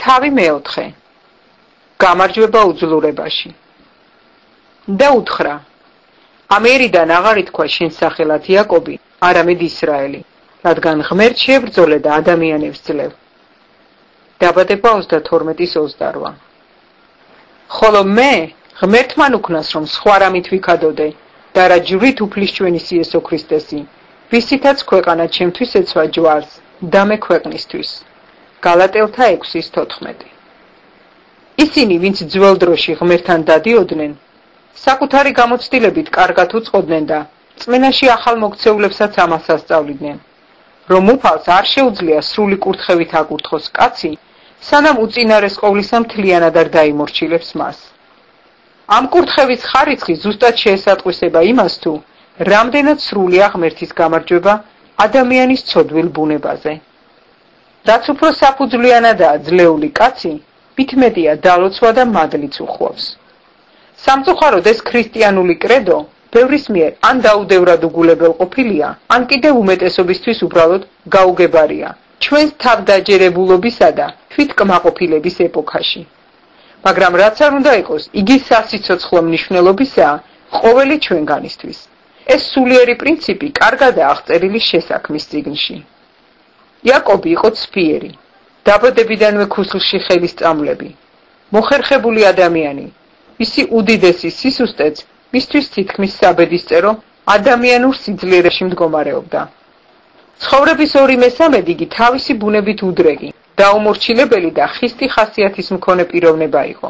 თავი მეოთხე. გამარჯვება უძლურებაში. და უთხრა: ამერიდან აღარ ითქვა შენ სახელად იაკობი, არამედ ისრაელი, რადგან ღმერთს შეებრძოლე და ადამიანებს ძლევ. დაბადება 32:28. ხოლო მე ღმერთმან უქნას, რომ სხვა რამით ვიქადოდე და რა ჯვრით უფლის ჩვენის იესო ქრისტესი, ვისითაც ქვეყანა ჩემთვის ეცვა ჯვარს და მე ქვეყნისთვის. გალატელთა 6:14. ისინი, ვინც ძველ დროში ღმერთთან დადიოდნენ, საკუთარი გამოცდილებით კარგად უწყობდნენ და წმენაში ახალ მოქცეულებსაც ამას ასწავლიდნენ, რომ უფალს არ შეუძლია სრული კურთხევით აკურთხოს კაცი, სანამ უწინარეს ყოვლისა მთლიანად არ დაიმორჩილებს მას. ამ კურთხევის ხარისხი ზუსტად შეესატყვისება იმას, თუ რამდენად სრულია ღმერთის გამარჯვება ადამიანის ცოდვილ ბუნებაზე. რაც უფრო საფუძვლიანადაა ძლეული კაცი, მით მეტია დალოცვა და მადლიც უხვევს. სამწუხაროდ ეს ქრისტიანული კრედო ბევრის მიერ ან დაუდევრად უგულებელ ყოფილია, ან კიდევ უმეტესობისთვის უბრალოდ გაუგებარია ჩვენს თავდაჯერებულობისა და თვითკმაყოფილების ეპოქაში. მაგრამ რაც არ უნდა იყოს, იგი სასიცოცხლო მნიშვნელობისაა ყოველი ჩვენგანისთვის. ეს სულიერი პრინციპი კარგადაა აღწერილი შესაქმის წიგნში. იაკობი იყო ცფიერი, დაბადებიდანვე ქუსლში ხელისწამლები, მოხერხებული ადამიანი. მისი უდიდესი სისუსტეც მისთვის თითქმის საბედისწერო ადამიანურ სიძლიერეში მდგომარეობდა. ცხოვრების 2/3 იგი თავისი ბუნებით უდრეგი, დაუმორჩილებელი და ხისტი ხასიათის მქონე პიროვნება იყო.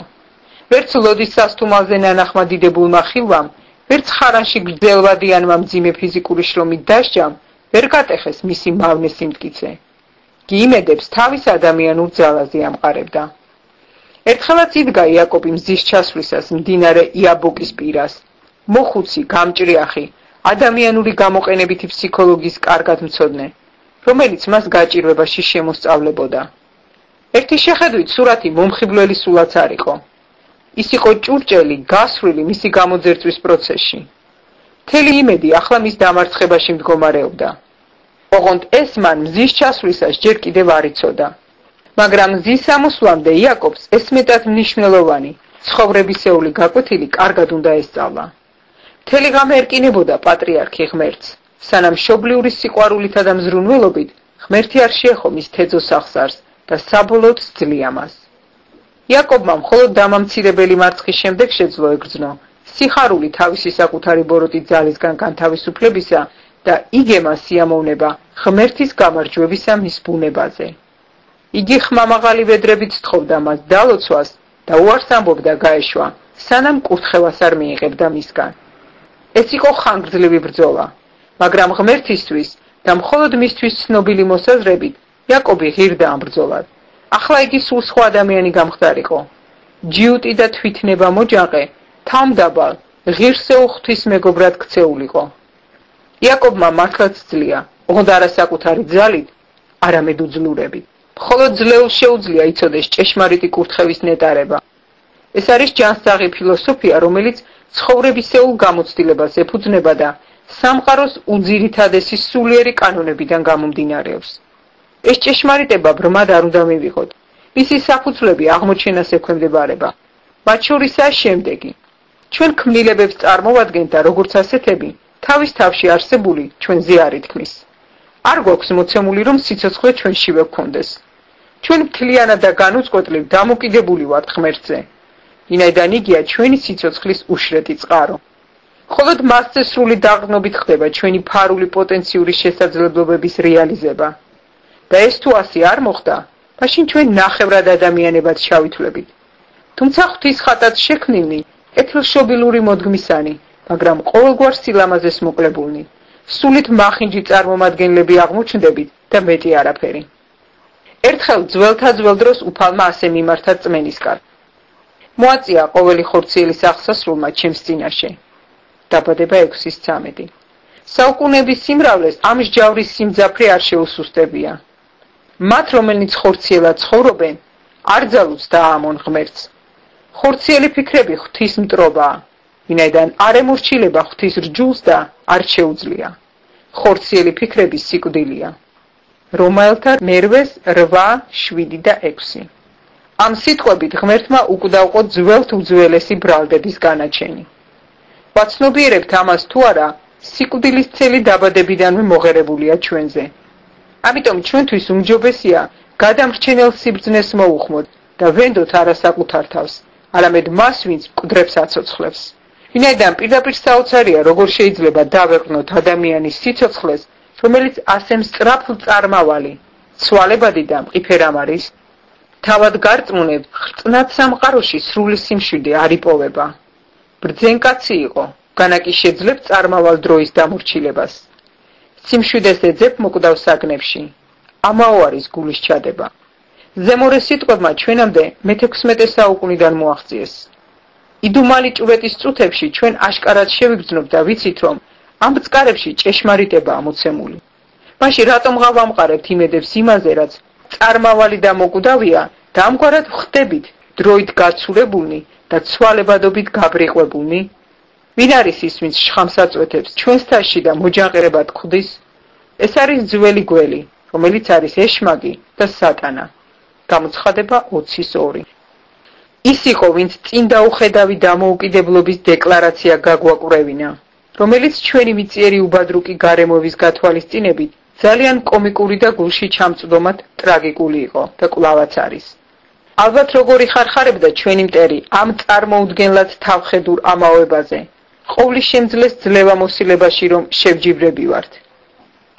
ვერც ლოდის სასტუმალზე ნანახმა დიდებულმა ხილვამ, ვერც ხარანში გრძელვადიანმა მძიმე ფიზიკური შრომით დასჯამ, ვერ გატეხეს მისი მავნე სიმტკიცე. გიიმედებს თავის ადამიანურ ძალაზე ამყარებდა. ერთხელაც იდგა იაკობი მზის ჩასვლისას მდინარე იაბოკის პირას, მოხუცი, გამჭრიახი, ადამიანური გამოყენებითი ფსიქოლოგიის კარგად მცოდნე, რომელიც მას გაჭირვებაში შემოსწავლებოდა. ერთი შეხედვით სურათი მომხიბვლელი სულაც არ იყო. ის იყო ჭურჭელი, გასვლილი მისი გამოძერწვის პროცესში. მთელი იმედი ახლა მის დამარცხებაში მდგომარეობდა. ოღონდ ეს მან მზის ჩასვლისას ჯერ კიდევ არ იცოდა. მაგრამ მზის ამოსვლამდე იაკობს ეს მეტად მნიშვნელოვანი, ცხოვრებისეული გაკვეთილი კარგად უნდა ესწავლა. მთელი ღამე ერკინებოდა პატრიარქი ღმერთს, სანამ მშობლიური სიყვარულითა და მზრუნველობით ღმერთი არ შეეხო მის თეძო სახსარს და საბოლოოდ სძლია მას. იაკობმა მხოლოდ დამამცირებელი მარცხის შემდეგ შეძლო ეგრძნო სიხარული თავისი საკუთარი ბოროტი ძალისგან განთავისუფლებისა და იგემა სიამოვნება ღმერთის გამარჯვებისა მის ბუნებაზე. იგი ხმამაღალი ვედრებით სთხოვდა მას დალოცვას და უარს ამბობდა გაეშვა, სანამ კურთხევას არ მიიღებდა მისგან. ეს იყო ხანგრძლივი ბრძოლა, მაგრამ ღმერთისთვის და მხოლოდ მისთვის ცნობილი მოსაზრებით იაკობი ღირდა ამ ბრძოლად. ახლა იგი სულ სხვა ადამიანი გამხდარიყო. ჯიუტი და თვითნება მოჯანყე თავმდაბალ ღირსეულ ღვთისმეგობრად ქცეულიყო. იაკობმა მართლაც ძლია, ოღონდ არა საკუთარი ძალით, არამედ უძლურებით. მხოლოდ ძლეულს შეუძლია იცოდეს ჭეშმარიტი კურთხევის ნეტარება. ეს არის ჯანსაღი ფილოსოფია, რომელიც ცხოვრებისეულ გამოცდილებას ეფუძნება და სამყაროს უძირითადესი სულიერი კანონებიდან გამომდინარეობს. ეს ჭეშმარიტება ბრმად არ უნდა მივიღოთ. მისი საფუძვლები აღმოჩენას ექვემდებარება. მათ შორისაა შემდეგი: ჩვენ ქმნილებებს წარმოვადგენთ და როგორც ასეთები, თავის თავში არსებული ჩვენზე არ ითქმის. არ გვაქვს მოცემული, რომ სიცოცხლე ჩვენშივე გქონდეს. ჩვენ მთლიანად და განუწყვეტლივ დამოკიდებული ვართ ღმერთზე, ვინაიდან იგია ჩვენი სიცოცხლის უშრეთი წყარო. მხოლოდ მასზე სრული დაყრდნობით ხდება ჩვენი ფარული პოტენციური შესაძლებლობების რეალიზება. და ეს თუ ასე არ მოხდა, მაშინ ჩვენ ნახევრად ადამიანებად ჩავითვლებით. თუმცა ღვთის ხატად შექმნილნი, კეთილშობილური მოდგმისანი, მაგრამ ყოველგვარ სილამაზეს მოკლებულნი, სულით მახინჯი წარმომადგენლები აღმოჩნდებით და მეტი არაფერი. ერთხელ ძველთა ძველ დროს უფალმა ასე მიმართა წმენისკარ. მოაწია ყოველი ხორციელის აღსასრულმა ჩემს წინაშე. დაბადება 6:13. საუკუნეების სიმრავლეს ამ მსჯავრის სიმძაფრე არ შეუსუსტებია. მათ, რომელნიც ხორციელად ცხოვრობენ, არ ძალუც დაამონ ღმერთს. ხორციელი ფიქრები ღვთის მტრობაა, ვინაიდან არ ემორჩილება ღვთის რჯულს და არ შეუძლია. ხორციელი ფიქრები სიკვდილია. რომაელთა 8:8-6. ამ სიტყვებით ღმერთმა უკვდავყო ძველთ უძველესი ბრალდების განაჩენი. ვაცნობიერებთ ამას თუ არა, სიკვდილის ცელი დაბადებიდანვე მოღერებულია ჩვენზე. ამიტომ ჩვენთვის უმჯობესია გადამრჩენელ სიბრძნეს მოუხმოთ და ვენდოთ არა საკუთარ თავს, არამედ მას, ვინც მკვდრებს აცოცხლებს. ვინაიდან პირდაპირ საოცარია, როგორ შეიძლება დავეყრდნოთ ადამიანის სიცოცხლეს, რომელიც ასე მსწრაფლ წარმავალი, ცვალებადი და მყიფერამ არის. თავად გარწმუნებთ, ხრწნად სამყაროში სრული სიმშვიდე არ იპოვება. ბრძენკაცი იყო, განა კი შეძლებ წარმავალ დროის დამორჩილებას. სიმშვიდეს ეძებ მოკვდავ საგნებში. ამაო არის გულის ჩადება. ზემორე სიტყვებმა ჩვენამდე მე-16 საუკუნიდან მოაღწიეს. იდუმალი ჭვრეტის წუთებში ჩვენ აშკარად შევიგრძნობ და ვიცით, რომ ამ წყარებში ჭეშმარიტებაა მოცემული. მაშინ რატომ გავამყარებთ იმედებს იმაზე, რაც წარმავალი და მოკვდავია და ამგვარად ვხდებით დროით გაცურებულნი და ცვალებადობით გაბრიყვებულნი? ვინ არის ის, ვინც შხამს აწვეთებს ჩვენს თასში და მოჯანყერებად ხვდის? ეს არის ძველი გველი, რომელიც არის ეშმაგი და სატანა. გამოცხადება 20:2. ის იყო, ვინც წინ დაუხედავი დამოუკიდებლობის დეკლარაცია გაგვაკვრევინა, რომელიც ჩვენი მიწიერი უბადრუკი გარემოების გათვალისწინებით ძალიან კომიკური და გულში ჩამწვდომად ტრაგიკული იყო და კვლავაც არის. ალბათ როგორ იხარხარებდა ჩვენი მტერი ამ წარმოუდგენლად თავხედურ ამაოებაზე, ყოვლის შემძლეს ძლევამოსილებაში რომ შევჯიბრები ვართ.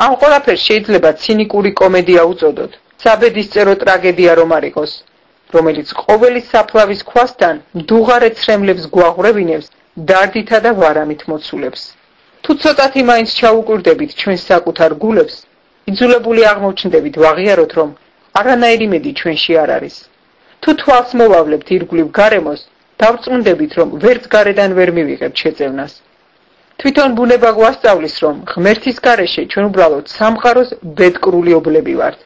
ამ ყველაფერს შეიძლება ცინიკური კომედია უწოდოთ, საბედისწერო ტრაგედია რომ არ იყოს, რომელიც ყოველი საფლავის ქვასთან მდუღარე ცრემლებს გვაღვრევინებს დარდითა და ვარამით მოცულებს. თუ ცოტათი მაინც ჩაუკვირდებით ჩვენს საკუთარ გულებს, იძულებული აღმოჩნდებით ვაღიაროთ, რომ არანაირი მედი ჩვენში არ არის. თუ თვალს მოვავლებთ ირგვლივ გარემოს, დავწუნდებით, რომ ვერც გარედან ვერ მივიღებთ შეწევნას. თვითონ ბუნება გვასწავლის, რომ ღმერთის გარეშე ჩვენ უბრალოდ სამყაროს ბედკრული ობლები ვართ.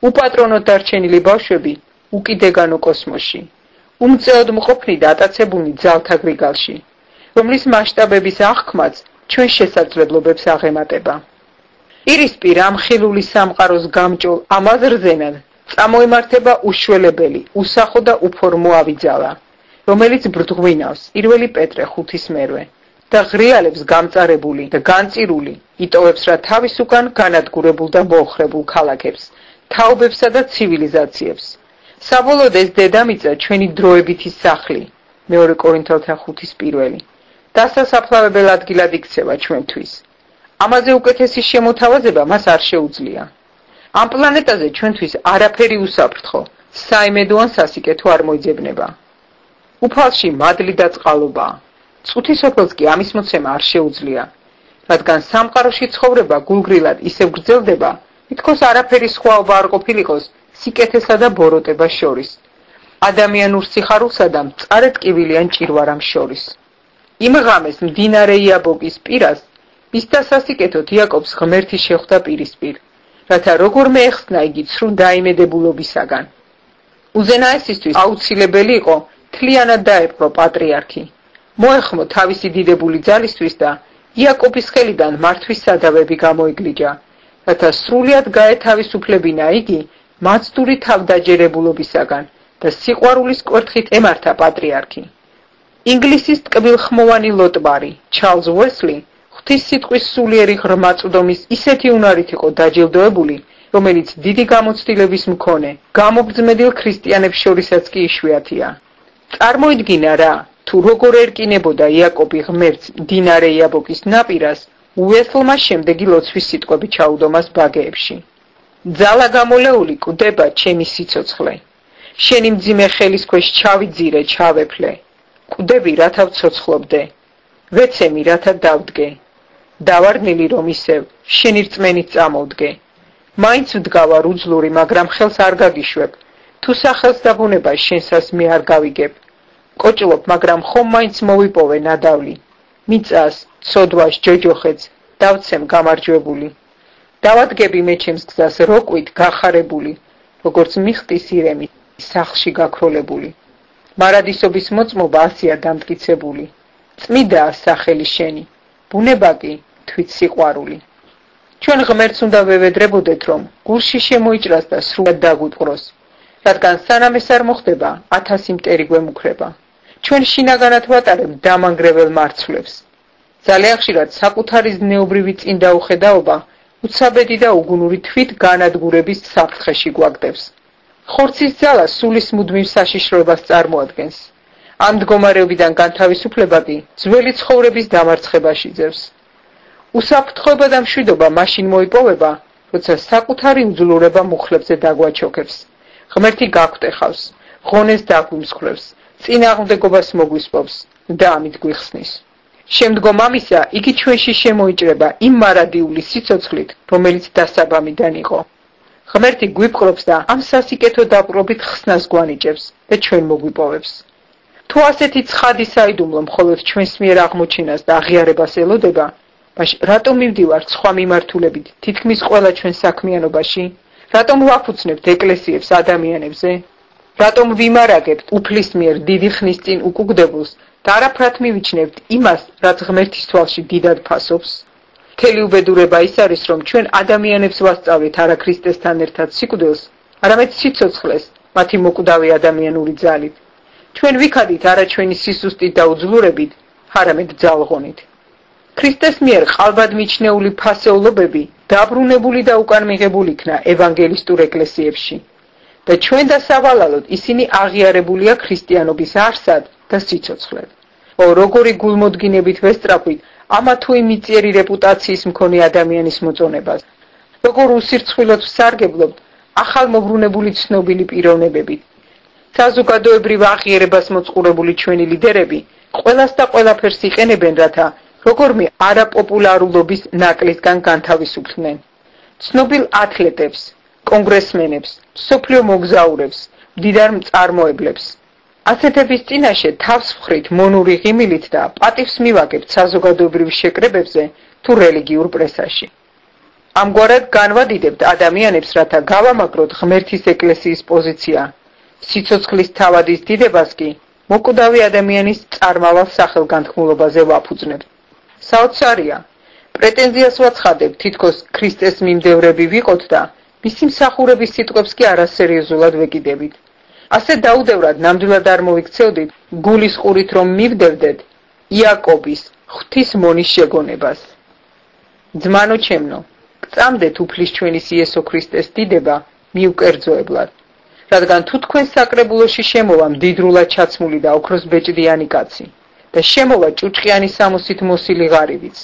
უპატრონოდ დარჩენილი ბავშვები უკიდეგანო კოსმოსში, უმწეოდ მყოფნი და ატაცებულნი ძალთა გრიგალში, რომლის მასშტაბების აღქმაც ჩვენ შესაძლებლობებს აღემატება. პირისპირ ამ ხილული სამყაროს გამჭოლ ამაზრზენად წამოემართება უშველებელი, უსახო და უფორმო ავიძალა, რომელიც ბრდღვინავს 1 პეტრე 5:8 და ღრიალებს გამწარებული და განწირული, იტოვებს რა თავის უკან განადგურებულ და მოოხრებულ ქალაქებს, თაობებსა და ცივილიზაციებს. საბოლოოდ ეს დედამიწა ჩვენი დროებითი სახლი, 2 კორინთელთა 5:1, დასასაფლავებელ ადგილად იქცევა ჩვენთვის. ამაზე უკეთესი შემოთავაზება მას არ შეუძლია. ამ პლანეტაზე ჩვენთვის არაფერი უსაფრთხო, საიმედო ან სასიკეთო არ მოიძებნება. უფალში მადლი და წყალობაა. წუთის სოფელს კი ამის მოცემა არ შეუძლია, რადგან სამყაროში ცხოვრება გულგრილად ისევ გრძელდება, თითქოს არაფერი სხვაობა არ ყოფილიყოს სიკეთესა და ბოროტებას შორის, ადამიანურ სიხარულსა და მწარე ტკივილიან ჭირვარამ შორის. იმ ღამეს მდინარე იაბოკის პირას ის დასასიკეთოთ იაკობს ღმერთი შეხვდა პირისპირ, რათა როგორმე ეხსნა იგი ცრუ დაიმედებულობისაგან. უზენაესისთვის აუცილებელი იყო თლიანად დაეპყრო პატრიარქი, მოეხმო თავისი დიდებული ძალისთვის და იაკობის ხელიდან მართვის სადავები გამოიგლიჯა, რათა სრულიად გაეთავისუფლებინა იგი მაცდური თავდაჯერებულობისაგან და სიყვარულის კვერთხით ემართა პატრიარქი. ინგლისის ტკბილხმოვანი ლოტბარი ჩარლზ უესლი ღვთის სიტყვის სულიერი ღრმაწვდომის ისეთი უნარით იყო დაჯილდოებული, რომელიც დიდი გამოცდილების მქონე, გამოგრძმედილ ქრისტიანებს შორისაც კი იშვიათია. წარმოიდგინა რა, თუ როგორ ერკინებოდა იაკობი ღმერთს მდინარე იაბოკის ნაპირას, უესლმა შემდეგი ლოცვის სიტყვები ჩაუდომას ბაგეებში. ძალა გამოლეული კვდება ჩემი სიცოცხლე. შენი მძიმე ხელის ქვეშ ჩავიძირე, ჩავეფლე. კვდები რათა ვცოცხლობდე. ვეცემი რათა დავდგე. დავარნილი რომ ისევ შენი რწმენით წამოვდგე. მაინც ვდგავარ უძლური, მაგრამ ხელს არ გაგიშვებ. თუ სახელს და ბუნებას შენსას მე არ გავიგებ. კოჭლობ, მაგრამ ხომ მაინც მოვიპოვე ნადავლი. მიწას, ცოდვას, ჯოჯოხეთს დავცემ გამარჯვებული. დავადგები მე ჩემს გზას როკვით გახარებული, როგორც მიხტის ირემით სახლში გაქროლებული. მარადისობის მოწმობა ასია დამტკიცებული. წმიდაა სახელი შენი, ბუნება კი თვით სიყვარული. ჩვენ ღმერთს უნდა ვევედრებოდეთ, რომ გულში შემოიჭრას და სრულად დაგუტყროს. რადგან სანამ ეს არ მოხდება, 1000 მტერი გვემუქრება. ჩვენ შინაგანად ვატარებთ დამანგრეველ მარცვლებს. ძალიან ხშირად საკუთარი ზნეობრივი წინდაუხედაობა უცაბედი და უგუნური თვით განადგურების საფრთხეში გვაგდებს. ხორცის ძალა სულის მუდმივ საშიშროებას წარმოადგენს. ამ მდგომარეობიდან განთავისუფლება კი ძველი ცხოვრების დამარცხებაში ძევს. უსაფრთხოება და მშვიდობა მაშინ მოიპოვება, როცა საკუთარი უძლურება მუხლებზე დაგვაჩოქებს. ღმერთი გაგვტეხავს, ღონეს დაგვიმსხვრევს, წინააღმდეგობას მოგვისპობს და ამით გვიხსნის. შემდგომ ამისა, იგი ჩვენში შემოიჭრება იმ მარადიული სიცოცხლით, რომელიც დასაბამიდან იყო. ღმერთი გვიპყრობს და ამ სასიკეთო დაპყრობით ხსნას გვანიჭებს და ჩვენ მოგვიპოვებს. თუ ასეთი ცხადი საიდუმლო მხოლოდ ჩვენს მიერ აღმოჩენას და აღიარებას ელოდება, მაშინ რატომ მივდივართ სხვა მიმართულებით თითქმის ყველა ჩვენ საქმიანობაში? რატომ ვაფუძნებთ ეკლესიებს ადამიანებზე? რატომ ვიმარაგებთ უფლის მიერ დიდი ხნის წინ უკუგდებულს და არაფრად მივიჩნევთ იმას, რაც ღმერთის თვალში დიდად ფასობს? მთელი უბედურება ის არის, რომ ჩვენ ადამიანებს ვასწავლეთ არა ქრისტესთან ერთად სიკვდილს, არამედ სიცოცხლეს მათი მოკვდავი ადამიანური ძალით. ჩვენ ვიქადით არა ჩვენი სისუსტით და უძლურებით, არამედ ძალღონით. ქრისტეს მიერ ყალბად მიჩნეული ფასეულობები დაბრუნებული და უკან მიღებული იქნა ევანგელისტურ ეკლესიებში და ჩვენ და სავალალოდ ისინი აღიარებულია ქრისტიანობის არსად და სიცოცხლედ. როგორი გულმოდგინებით ვესწრაფვით ამა თუ იმ მიწიერი რეპუტაციის მქონე ადამიანის მოწონებას, როგორ უსირცხვილოდ ვსარგებლობთ ახალმობრუნებული ცნობილი პიროვნებებით. საზოგადოებრივ აღიარებას მოწყურებული ჩვენი ლიდერები ყველას და ყველაფერს იყენებენ, რათა როგორმე არაპოპულარულობის ნაკლისგან განთავისუფლდნენ. ცნობილ ათლეტებს, კონგრესმენებს, მსოფლიო მოგზაურებს, მდიდარ მწარმოებლებს. ასეთების წინაშე თავს ვხრით მონური ღიმილით და პატივს მივაგებთ საზოგადოებრივ შეკრებებზე თუ რელიგიურ პრესაში. ამგვარად განვადიდებთ ადამიანებს, რათა გავამაგროთ ღმერთის ეკლესიის პოზიცია. სიცოცხლის თავადის დიდებას კი მოკვდავი ადამიანის წარმავალ სახელგანთქმულობაზე ვაფუძნებთ. საოცარია, პრეტენზიას ვაცხადებთ თითქოს ქრისტეს მიმდევრები ვიყოთ და მისი მსახურების სიტყვებს კი არასერიოზულად ვეკიდებით. ასე დაუდევრად ნამდვილად არ მოვიქცევდით გულის ყურით რომ მივდევდეთ იაკობის ღვთის მონის შეგონებას. ძმანო ჩემნო, გწამდეთ უფლის ჩვენის იესო ქრისტეს დიდება მიუკერძოებლად. რადგან თუ თქვენ საკრებულოში შემოვა მდიდრულად ჩაცმული და ოქროს ბეჭდიანი კაცი და შემოვა ჭუჭყიანი სამოსით მოსილი ღარიბიც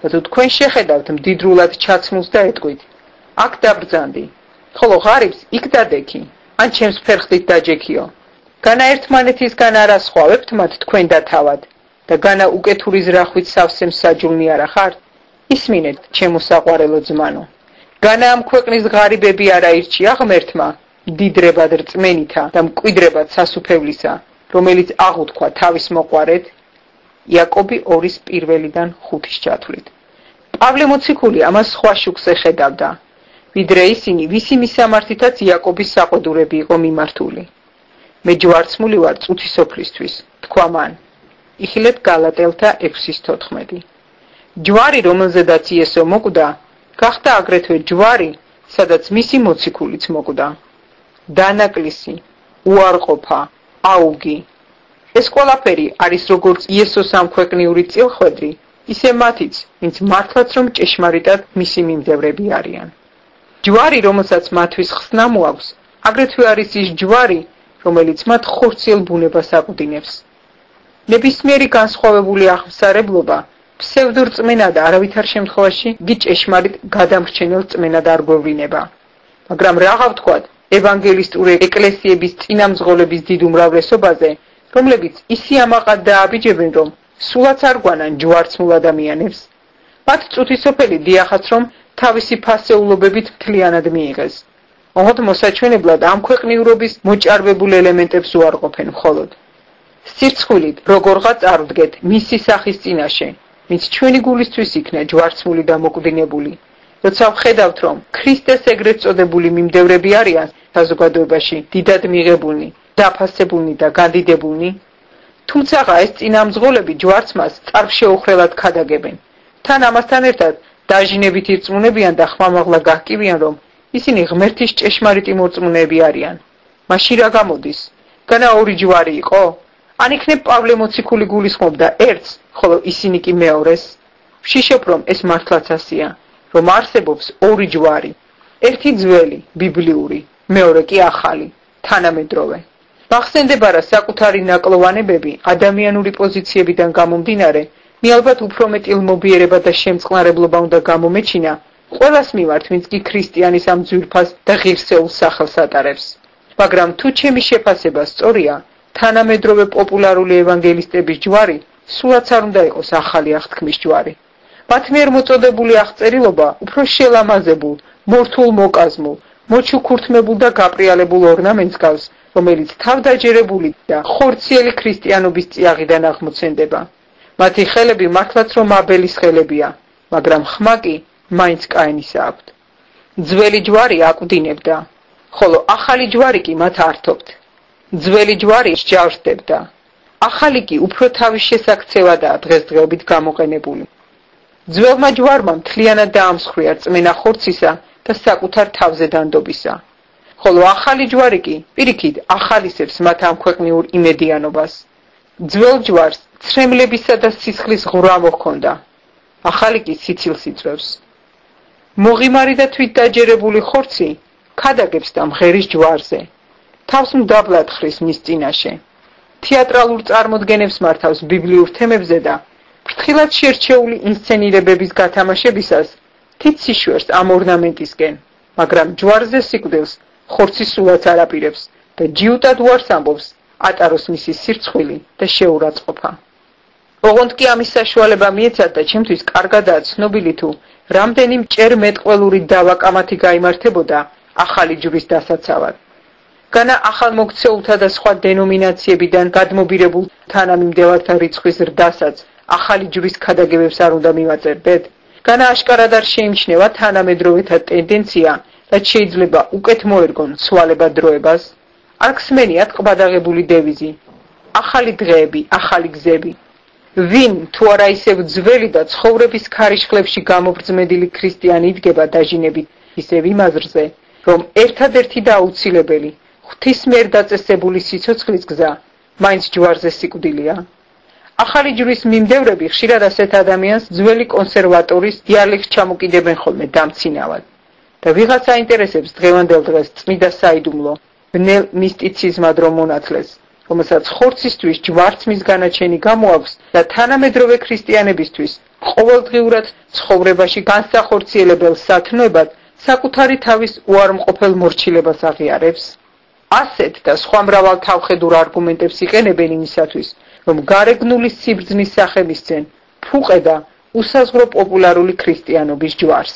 და თუ თქვენ შეხედავთ მდიდრულად ჩაცმულს და ეტყვით აქ დაბრძანდი, ხოლო ღარიბს იქ დადექი, ან ჩემს ფერხთით დაჯექიო. განა ერთმანეთისგან არ ასხვავებთ მათ თქვენ და თავად და განა უკეთური ზრახვით სავსე მსაჯულნი არა ხართ? ისმინეთ, ჩემო საყვარელო ძმანო. განა ამ ქვეყნის ღარიბები არ აირჩია ღმერთმა მდიდრებად რწმენითა და მკვიდრებად სასუფევლისა, რომელიც აღუთქვა თავის მოყვარეთ? იაკობი 2:1-დან 5-ის ჩათვლით. პავლე მოციქული ამას სხვა შუქს ეხედავდა, ვიდრე ისინი, ვისი მისამართითაც იაკობის საყვედურები იყო მიმართული. მე ჯვარცმული ვარ წუთისოფლისთვის, თქვა მან. იხილეთ გალატელთა 6:14. ჯვარი, რომელზედაც იესო მოკვდა, გახდა აგრეთვე ჯვარი, სადაც მისი მოციქულიც მოკვდა. დანაკლისი, უარყოფა, აუგი. ეს ყველაფერი არის როგორც იესოს ამქვეყნიური წილხვედრი, ისე მათიც, ვინც მართლაც რომ ჭეშმარიტად მისი მიმდევრები არიან. ჯვარი, რომელსაც მათთვის ხსნა მოაქვს, აგრეთვე არის ის ჯვარი, რომელიც მათ ხორციელ ბუნებას აყუდინებს. ნებისმიერი განსხვავებული აღმსარებლობა ფსევდორწმენა და არავითარ შემთხვევაში გი ჭეშმარიტ გადამრჩენელ წმენად არ გვევლინება. მაგრამ რაღა ვთქვათ ევანგელისტური ეკლესიების წინამძღოლების დიდ უმრავლესობაზე, რომლებიც ისიამაყად დააბიჯებენ, რომ სულაც არ გვანან ჯვარცმულ ადამიანებს. მათ წუთისოფელი დიახაც რომ თავისი ფასეულობებით მთლიანად მიიღეს. ოღონდ მოსაჩვენებლად ამ ქვეყნიურობის მოჭარბებულ ელემენტებს უარყოფენ მხოლოდ. სირცხვილით როგორღაც არ ვდგეთ მისი სახის წინაშე, ვინც ჩვენი გულისთვის იქნა ჯვარცმული და მოკვდინებული. როცა ვხედავთ, რომ ქრისტეს ეგრეთ წოდებული მიმდევრები არიან საზოგადოებაში დიდად მიღებულნი, დაფასებულნი და განდიდებულნი, თუმცა ეს წინამძღოლები ჯვარცმას წარშეუხრელად ქადაგებენ. თან ამასთან ერთად დაჟინებით ირწმუნებიან და ხმამაღლა გაჰკივიან, რომ ისინი ღმერთის ჭეშმარიტი მორწმუნეები არიან. მაშინ რა გამოდის? განა ორი ჯვარი იყო? ან იქნებ პავლე მოციქული გულისხმობდა ერთს, ხოლო ისინი კი მეორეს? ვშიშობ, რომ ეს მართლაც ასეა, რომ არსებობს ორი ჯვარი, ერთი ძველი, ბიბლიური, მეორე კი ახალი, თანამედროვე. მახსენდება რა საკუთარი ნაკლოვანებები ადამიანური პოზიციებიდან გამომდინარე, მიალბათ უფრო მეტ ილმობიერება და შემწყნარებლობა უნდა გამომეჩინა ყველას მიმართ, ვინც კი ქრისტიანის ამ ძვირფას და ღირსეულ სახელს ატარებს. მაგრამ თუ ჩემი შეფასება სწორია, თანამედროვე პოპულარული ევანგელისტების ჯვარი სულაც არ უნდა იყოს ახალი აღთქმის ჯვარი. მათ მიერ მოწოდებული აღწერილობა უფრო შელამაზებულ, მორთულ მოკაზმულ, მოჩუქურთმებულ და გაპრიალებულ ორნამენტს გავს, რომელიც თავდაჯერებული და ხორციელი ქრისტიანობის წიაღიდან აღმოცენდება. მათი ხელები მართლაც რომ აბელის ხელებია, მაგრამ ხმა კი მაინც კაინისა აქვთ. ძველი ჯვარი აკვდინებდა, ხოლო ახალი ჯვარი კი მათ ართობთ. ძველი ჯვარი სჯავშდებდა, ახალი კი უფრო თავის შესაქცევადაა დღესდღეობით გამოყენებული. ძველმა ჯვარმა მთლიანად დაამსხვრია რწმენა ხორცისა და საკუთარ თავზე დანდობისა, ხოლო ახალი ჯვარი კი პირიქით ახალისებს მათ ამქვეყნიურ იმედიანობას. ძველ ჯვარს ცრემლებისა და სისხლის ღვრა მოჰქონდა, ახალი კი სიცილს იწვევს. მოღიმარი და თვით დაჯერებული ხორცი ქადაგებს და მღერის ჯვარზე, თავს მდაბლად ხრის მის წინაშე. თეატრალურ წარმოდგენებს მართავს ბიბლიურ თემებზე და ფრთხილად შერჩეული ინსცენირებების გათამაშებისას თით სიშვერს ამ ორნამენტისკენ, მაგრამ ჯვარზე სიკვდილს ხორცი სულაც არ აპირებს და ჯიუტად უარს ამბობს ატაროს მისი სირცხვილი და შეურაცხყოფა. ოღონდ კი ამის საშუალება მიეცათ და ჩემთვის კარგადაა ცნობილი თუ რამდენი მჭერ მეტყველური დავაკამათი გაიმართებოდა ახალი ჯვრის დასაცავად. განა ახალმოქცეულთა და სხვა დენომინაციებიდან გადმობირებულ თანამიმდევართა რიცხვის ზრდასაც ახალი ჯვრის ქადაგებებს არ უნდა მივაწერდეთ? განა აშკარად არ შეიმჩნევა თანამედროვეთა ტენდენცია, რაც შეიძლება უკეთ მოერგონ ცვალებად დროებას? არ გსმენიათ ყბადაღებული დევიზი, ახალი დღეები, ახალი გზები. ვინ თუ არა ისევ ძველი და ცხოვრების ქარიშხლებში გამობრძმედილი ქრისტიანი იდგება დაჟინებით ისევ იმაზრზე, რომ ერთადერთი და აუცილებელი ღვთის მიერ დაწესებული სიცოცხლის გზა მაინც ჯვარზე სიკვდილია? ახალი ჯვრის მიმდევრები ხშირად ასეთ ადამიანს ძველი კონსერვატორის დიალექტს ჩამოკიდებენ ხოლმე დამცინავად და ვიღაც აინტერესებს დღევანდელ დღეს წმიდა საიდუმლო ბნელ მისტიციზმად რომ მონათლეს, რომელსაც ხორცისთვის ჯვარცმის განაჩენი გამოაქვს და თანამედროვე ქრისტიანებისთვის ყოველდღიურად ცხოვრებაში განსახორციელებელ სათნოებად საკუთარი თავის უარმყოფელ მორჩილებას აღიარებს. ასეთ და სხვა მრავალ თავხედურ არგუმენტებს იყენებენ იმისათვის, რომ გარეგნული სიბრძნის სახე მისცენ ფუყე და უსაზღვრო პოპულარული ქრისტიანობის ჯვარს.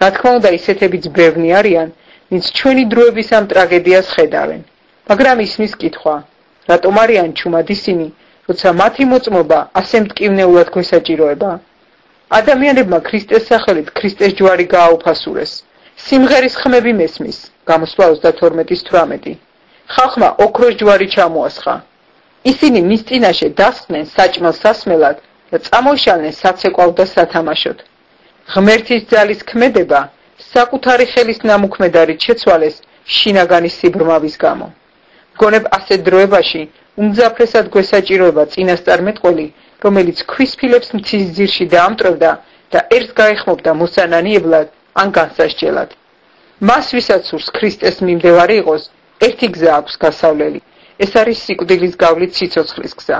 რა თქმა უნდა, ისეთებიც ბევრი არიან, ვინც ჩვენი დროების ამ ტრაგედიას ხედავენ, მაგრამ ისმის კითხვა, რატომ არიან ჩუმად ისინი, როცა მათი მოწმობა ასე მტკივნეულად გვესაჭიროება? ადამიანებმა ქრისტეს სახელით ქრისტეს ჯვარი გააუფასურეს. სიმღერის ხმები მესმის, გამოსვლა 32:18. ხალხმა ოქროს ჯვარი ჩამოასხა. ისინი მის წინაშე დასხდნენ საჭმელ სასმელად და წამოშალნენ საცეკვავ და სათამაშოდ. ღმერთის ძალის ქმედება საკუთარი ხელის ნამუქმედარით შეცვალეს შინაგანის სიბრმავის გამო. მგონებ ასეთ დროებაში უმძაფრესად გვესაჭიროება წინასწარმეტყველი, რომელიც ქვის ფილებს მცის ძირში დაამტვრევდა და ერთს გაეხმობდა მოსანანიებლად ან განსასჯელად. მას ვისაც სურს ქრისტეს მიმდევარი იყოს, ერთი გზა აქვს გასავლელი. ეს არის სიკვდილის გავლით სიცოცხლის გზა.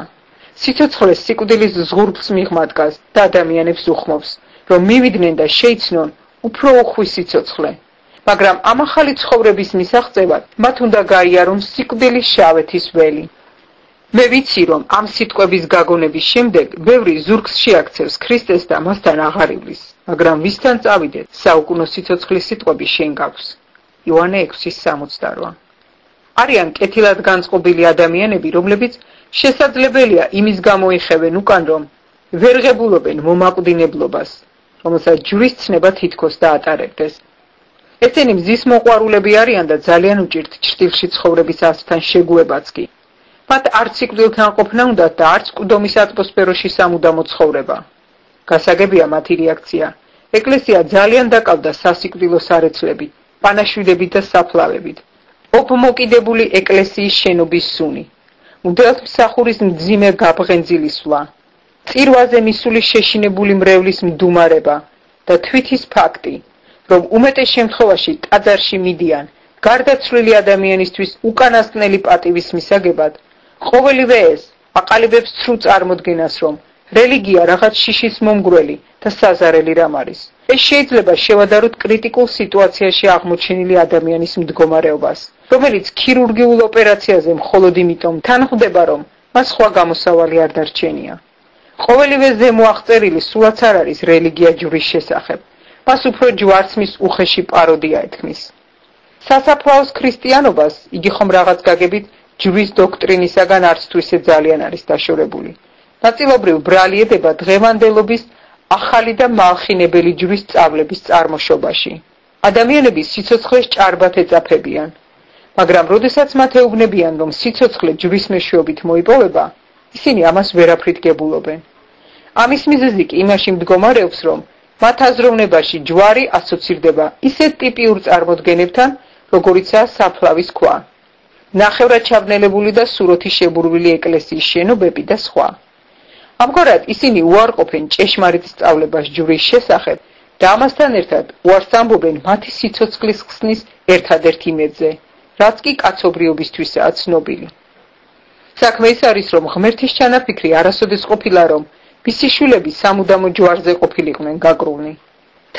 სიცოცხლე სიკვდილის ზღურბლს მიღმადგას და ადამიანებს უხმობს, რომ მივიდნენ და შეიცნონ უფრო უხვი სიცოცხლე. მაგრამ ამ ახალი ცხოვრების მისაღწევად მათ უნდა გაიარონ სიკვდილის შავეთის ველი. მე ვიცი, რომ ამ სიტყვების გაგონების შემდეგ ბევრი ზურგს შეაქცევს ქრისტეს და მასთან აღარ ივლის, მაგრამ ვისთან წავიდეთ, საუკუნო სიცოცხლის სიტყვები შენ გაქვს. იოანე 6:68. არიან კეთილად განწყობილი ადამიანები, რომლებიც შესაძლებელია იმის გამო იხევენ უკან, რომ ვერ ღებულობენ მომაკვდინებლობას, რომელსაც ჯვრის ცნება თითქოს დაატარებდეს. ესენი მზის მოყვარულები არიან და ძალიან უჭირთ ჭრილში ცხოვრების ასთან შეგუებაც კი. მათ არც სიკვდილთან ყოფნა უნდათ და არც კვდომის ატმოსფეროში სამუდამო ცხოვრება. გასაგებია მათი რეაქცია. ეკლესია ძალიან დაკავდა სასიკვდილო სარეცლებით, პანაშვიდებით და საფლავებით. ოფმოკიდებული ეკლესიის შენობის სუნი, მღვდელმსახურის მძიმე გაბღენძილისვლა, წირვაზე მისული შეშინებული მრევლის მდუმარება და თვითის ფაქტი, რომ უმეტეს შემთხვევაში ტაძარში მიდიან გარდაცვლილი ადამიანისთვის უკანასკნელი პატივის მისაგებად, ყოველივე ეს აყალიბებს ცრუ წარმოდგენას, რომ რელიგია რაღაც შიშის მომგვრელი და საზარელი რამ არის. ეს შეიძლება შევადაროთ კრიტიკულ სიტუაციაში აღმოჩენილი ადამიანის მდგომარეობას, რომელიც ქირურგიულ ოპერაციაზე მხოლოდ იმიტომ თანხმდება, რომ მას სხვა გამოსავალი არ დარჩენია. ყოველივე ზემოაღწერილი სულაც არ არის რელიგია ჯვრის შესახებ, მას უფრო ჯვარცმის უხეში პაროდია ეთქმის. სასაფლაოს ქრისტიანობას იგი ხომ რაღაც გაგებით ჯვრის დოქტრინისაგან არც თუ ისე ძალიან არის დაშორებული. ნაწილობრივ ბრალი ედება დღევანდელობის ახალი და მალხინებელი ჯვრის სწავლების წარმოშობაში. ადამიანები სიცოცხლეს ჭარბად ეწაფებიან, მაგრამ როდესაც მათ ეუბნებიან, რომ სიცოცხლე ჯვრის მეშვეობით მოიპოვება, ისინი ამას ვერაფრით გებულობენ. ამის მიზეზი კი იმაში მდგომარეობს, რომ მათ აზროვნებაში ჯვარი ასოცირდება ისეთ ტიპიურ წარმოდგენებთან, როგორიცაა საფლავის ქვა, ნახევრად ჩაბნელებული და სუროთი შებურვილი ეკლესიის შენობები და სხვა. ამგვარად ისინი უარყოფენ ჭეშმარიტ სწავლებას ჯვრის შესახებ და ამასთან ერთად უარს ამბობენ მათი სიცოცხლის ხსნის ერთადერთ იმედზე, რაც კი კაცობრიობისთვისაა ცნობილი. საქმე ის არის, რომ ღმერთის ჩანაფიქრი არასოდეს ყოფილა, რომ მისი შვილები სამუდამო ჯვარზე ყოფილიყვნენ გაგრუნი.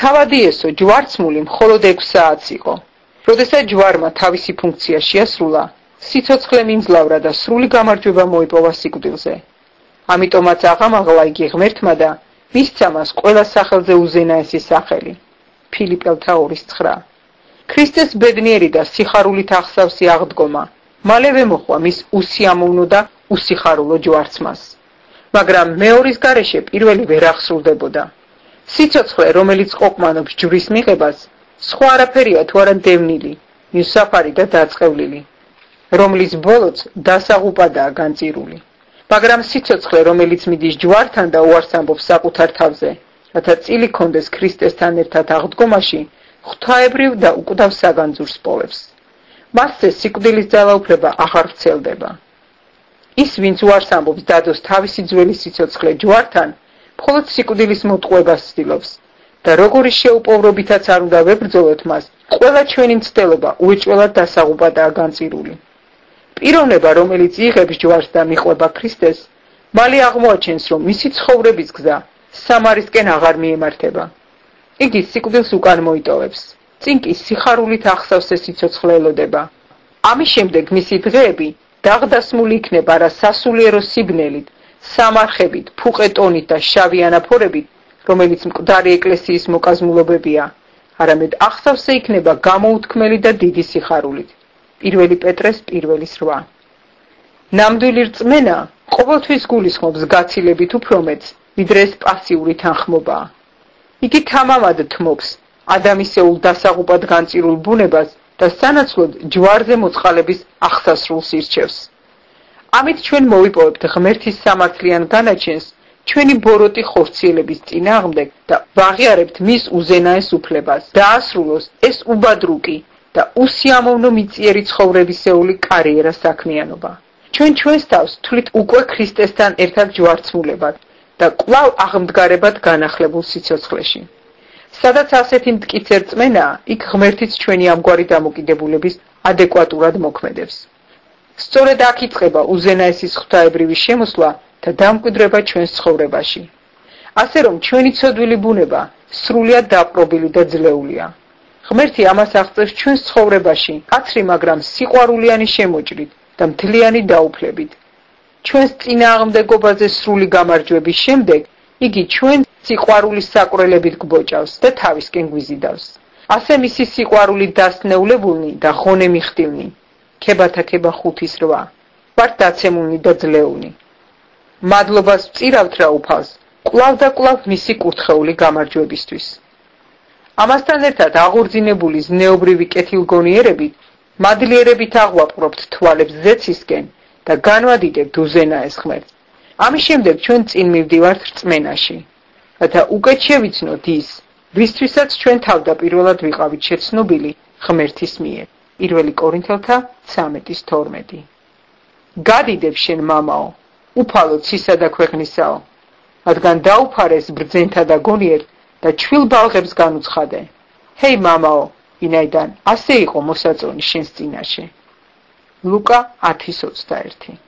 თავადი ესო ჯვარცმული მხოლოდ 6 საათს იყო. როდესაც ჯვარმა თავისი ფუნქცია შეასრულა, სიცოცხლე მიმძლავრა და სრული გამარჯვება მოიპოვა სიკვდილზე. ამიტომაც აღამაღლა იგი ღმერთმა და მისცა მას ყველა სახელზე უზენაესი სახელი. ფილიპელთა 2:9. ქრისტეს ბედნიერი და სიხარულით ახსავსი აღდგომა მალევე მოხვა მის უსიამოვნო და უსიხარულო ჯვარცმას. მაგრამ მეორის გარეშე პირველი ვერ აღსრულდებოდა. სიცოცხლე, რომელიც ყოფმანობს ჯვრის მიღებას, სხვა არაფერია თუ არა დევნილი, მისაფარი და დაწყევლილი, რომლის ბოლოც დასაღუპადაა განწირული. მაგრამ სიცოცხლე, რომელიც მიდის ჯვართან და უარს ამბობს საკუთარ თავზე, რათა წილი კონდეს ქრისტესთან ერთად აღდგომაში, ღვთაებრივ და უკვდავ საგანძურს პოვებს. მასზე სიკვდილის ძალაუფლება აღარ ვრცელდება. ის, ვინც უარს ამბობს დადოს თავისი ძველი სიცოცხლე ჯვართან, მხოლოდ სიკვდილის მოტყუებას ცდილობს და როგორი შეუპოვრობითაც არ უნდა ვებრძოლოთ მას, ყველა ჩვენი მცდელობა უეჭველად დასაღუპადაა განწირული. პიროვნება, რომელიც იღებს ჯვარს და მიყვება ქრისტეს, მალე აღმოაჩენს, რომ მისი ცხოვრების გზა სამარისკენ აღარ მიემართება. იგი სიკვდილს უკან მოიტოვებს, წინ კი სიხარულით ახსავსე სიცოცხლე ელოდება. ამის შემდეგ მისი დღეები დაღდასმული იქნება რა სასულიერო სიბნელით, სამარხებით, ფუყეტონით და შავი ანაფორებით, რომელიც მკვდარი ეკლესიის მოკაზმულობებია, არამედ ახსავსე იქნება გამოუთქმელი და დიდი სიხარულით. 1 პეტრეს 1:8. ნამდვილი რწმენა ყოველთვის გულისხმობს გაცილებით უფრო მეტს, ვიდრე ეს პასიური თანხმობაა. იგი თამამად თმობს ადამიანისეულ დასაღუპად განწირულ ბუნებას და სანაცვლოდ ჯვარზე მოწყალების აღსასრულს ირჩევს. ამით ჩვენ მოვიპოვებთ ღმერთის სამართლიან განაჩენს ჩვენი ბოროტი ხორციელების წინააღმდეგ და ვაღიარებთ მის უზენაეს უფლებას დაასრულოს ეს უბადრუკი და უსიამოვნო მიწიერი ცხოვრებისეული კარიერა საქმიანობა. ჩვენ ჩვენს თავს თვლით უკვე ქრისტესთან ერთად ჯვარცმულებად და კვლავ აღმდგარებად განახლებულ სიცოცხლეში. სადაც ასეთი მტკიცე რწმენაა, იქ ღმერთიც ჩვენი ამგვარი დამოკიდებულების ადეკვატურად მოქმედებს. სწორედ აქ იწყება უზენაესის ღვთაებრივი შემოსვლა და დამკვიდრება ჩვენს ცხოვრებაში. ასე რომ ჩვენი ცოდვილი ბუნება სრულიად დაპყრობილი და ძლეულია. ღმერთი ამას აღწევს ჩვენს ცხოვრებაში, კაცრი, მაგრამ სიყვარულიანი შემოჭრით და მთლიანი დაუფლებით. ჩვენს წინააღმდეგობაზე სრული გამარჯვების შემდეგ იგი ჩვენ სიყვარულის საკვრელებით გვბოჭავს და თავისკენ გვიზიდავს. ასე მისი სიყვარული დასნეულებულნი და ხონე მიხტილნი. ქებათა ქება 5:8. ვართ დაცემულნი და ძლეულნი. მადლობას ვწირავთ რა უფალს, კვლავ და კვლავ მისი კურთხეული გამარჯვებისთვის. ამასთან ერთად აღორძინებული ზნეობრივი კეთილგონიერებით, მადლიერებით აღვაპყრობთ თვალებს ზეცისკენ და განვადიდებთ უზენაეს ღმერთს. ამის შემდეგ ჩვენ წინ მივდივართ რწმენაში, რათა უკეთ შევიცნოთ ის, ვისთვისაც ჩვენ თავდაპირველად ვიყავით შეცნობილი ღმერთის მიერ. 1 კორინთელთა 13:12. გადიდებ შენ მამაო, უფალო ცისა და ქვეყნისაო, რადგან დაუფარეს ბრძენთა და გონიერ და ჩვილ ბალღებს განუცხადე. ჰეი მამაო, ვინაიდან ასე იყო მოსაწონი შენს წინაშე. ლუკა 10:21.